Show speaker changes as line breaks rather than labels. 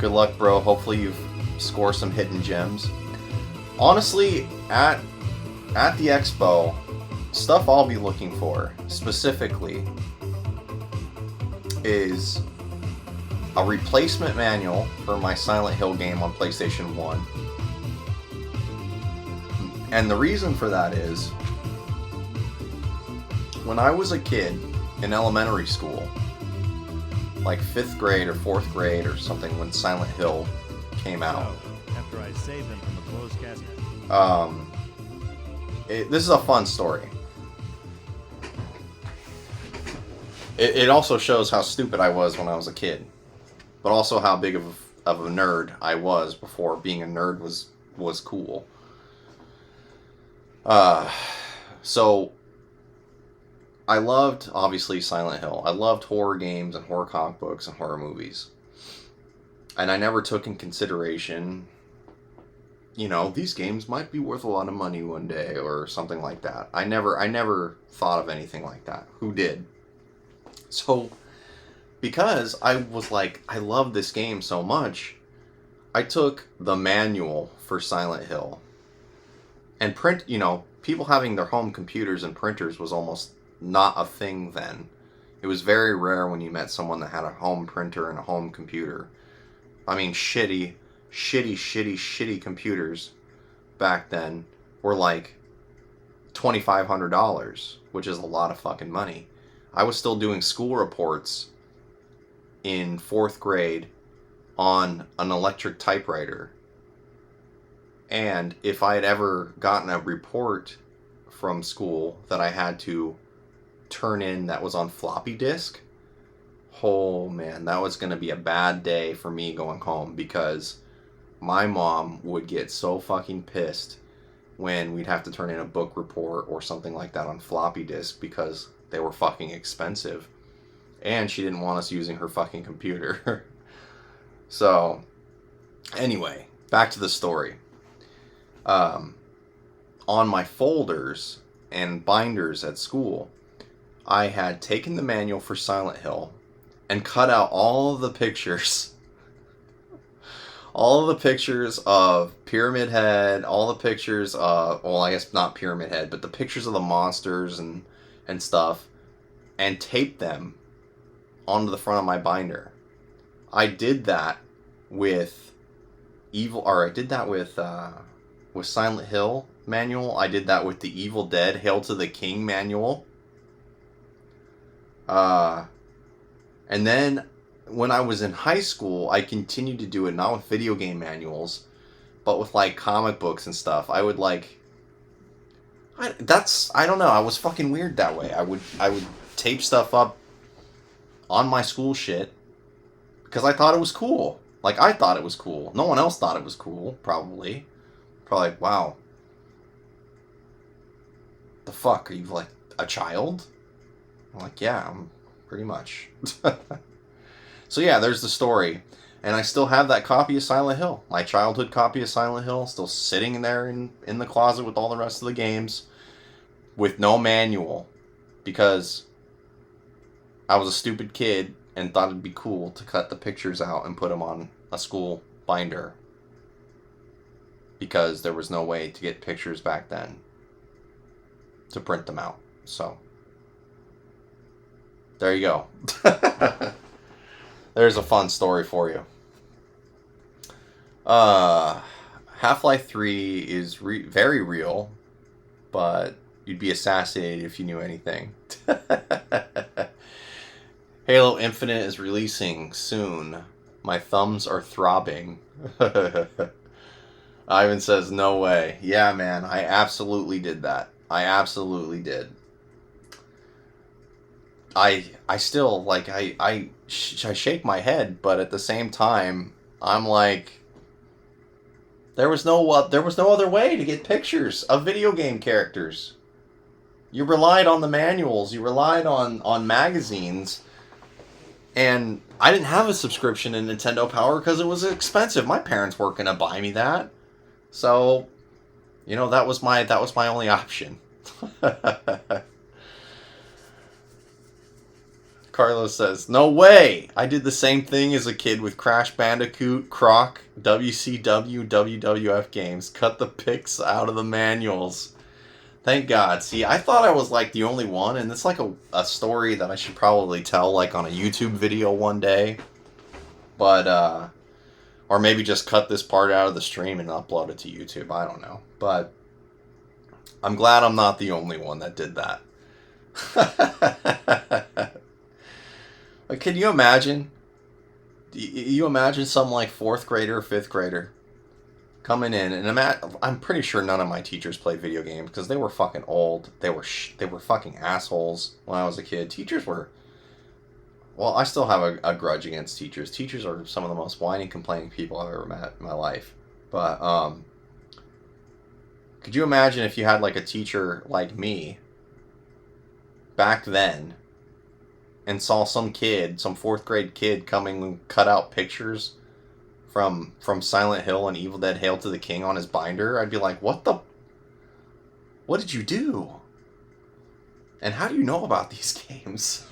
Good luck, bro. Hopefully you score some hidden gems. Honestly, at the expo, stuff I'll be looking for specifically is a replacement manual for my Silent Hill game on PlayStation 1. And the reason for that is, when I was a kid in elementary school, like 5th grade or 4th grade or something, when Silent Hill came out.
After I saved them from a closed casket.
This is a fun story. It also shows how stupid I was when I was a kid, but also how big of a nerd I was before being a nerd was cool. So I loved, obviously, Silent Hill. I loved horror games and horror comic books and horror movies. And I never took in consideration, these games might be worth a lot of money one day or something like that. I never thought of anything like that. Who did? So, because I was like, I love this game so much, I took the manual for Silent Hill and people having their home computers and printers was almost not a thing then. It was very rare when you met someone that had a home printer and a home computer. I mean, shitty computers back then were like $2,500, which is a lot of fucking money. I was still doing school reports in 4th grade on an electric typewriter. And if I had ever gotten a report from school that I had to turn in that was on floppy disk, oh man, that was going to be a bad day for me going home, because my mom would get so fucking pissed when we'd have to turn in a book report or something like that on floppy disk, because they were fucking expensive and she didn't want us using her fucking computer. So anyway, back to the story. On my folders and binders at school, I had taken the manual for Silent Hill and cut out all of the pictures. All of the pictures of Pyramid Head, all the pictures of, well, I guess not Pyramid Head, but the pictures of the monsters and stuff, and taped them onto the front of my binder. I did that with with Silent Hill manual. I did that with the Evil Dead Hail to the King manual. And then when I was in high school, I continued to do it, not with video game manuals, but with like comic books and stuff. I would I don't know, I was fucking weird that way. I would tape stuff up on my school shit because I thought it was cool. Like, I thought it was cool. No one else thought it was cool, probably. Probably like, wow. The fuck? Are you like a child? I'm like, yeah, I'm pretty much. So yeah, there's the story. And I still have that copy of Silent Hill. My childhood copy of Silent Hill, still sitting there in the closet with all the rest of the games, with no manual, because I was a stupid kid and thought it'd be cool to cut the pictures out and put them on a school binder, because there was no way to get pictures back then to print them out. So there you go. There's a fun story for you. Half-Life 3 is very real, but you'd be assassinated if you knew anything. Halo Infinite is releasing soon. My thumbs are throbbing. Ivan says, no way. Yeah, man, I absolutely did that. I absolutely did. I still, like, I shake my head, but at the same time, I'm like, there was no other way to get pictures of video game characters. You relied on the manuals, you relied on magazines, and I didn't have a subscription in Nintendo Power because it was expensive. My parents weren't gonna buy me that, so that was my only option. Carlos says, "No way! I did the same thing as a kid with Crash Bandicoot, Croc, WCW, WWF games. Cut the pics out of the manuals." Thank God. See, I thought I was like the only one, and it's like a story that I should probably tell like on a YouTube video one day. But, or maybe just cut this part out of the stream and upload it to YouTube. I don't know. But I'm glad I'm not the only one that did that. Like, can you imagine? You imagine some like 4th grader or 5th grader coming in, and I'm pretty sure none of my teachers played video games because they were fucking old. They were fucking assholes when I was a kid. Teachers were. Well, I still have a grudge against teachers. Teachers are some of the most whiny, complaining people I've ever met in my life. But could you imagine if you had like a teacher like me back then, and saw some kid, some 4th grade kid, coming and cut out pictures from Silent Hill and Evil Dead: Hail to the King on his binder? I'd be like, what did you do? And how do you know about these games?